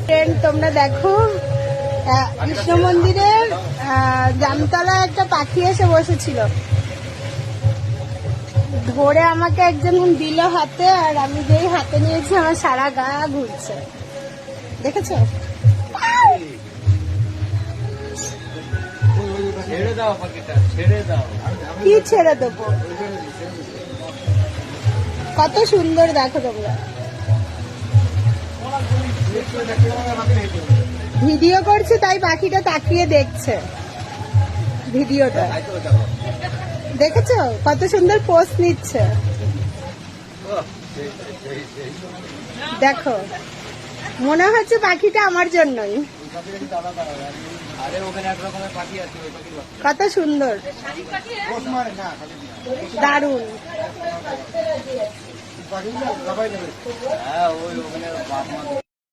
Friend তোমরা দেখো কৃষ্ণ মন্দিরের জামতলা একটা পাখি এসে বসেছিল, ধরে আমাকে একজন দিল হাতে, আর আমি যেই হাতে নিয়েছি আমার সারা গা ঘুরছে। দেখেছো? কি ছেড়ে দেবো? কত সুন্দর দেখো তোমরা। ভিডিও করছে তাই পাখিটা তাকিয়ে দেখছে ভিডিওটা। দেখেছো কত সুন্দর পোস্ট নিচ্ছে? দেখো, মনে হচ্ছে পাখিটা আমার জন্যই। কত সুন্দর, দারুণ।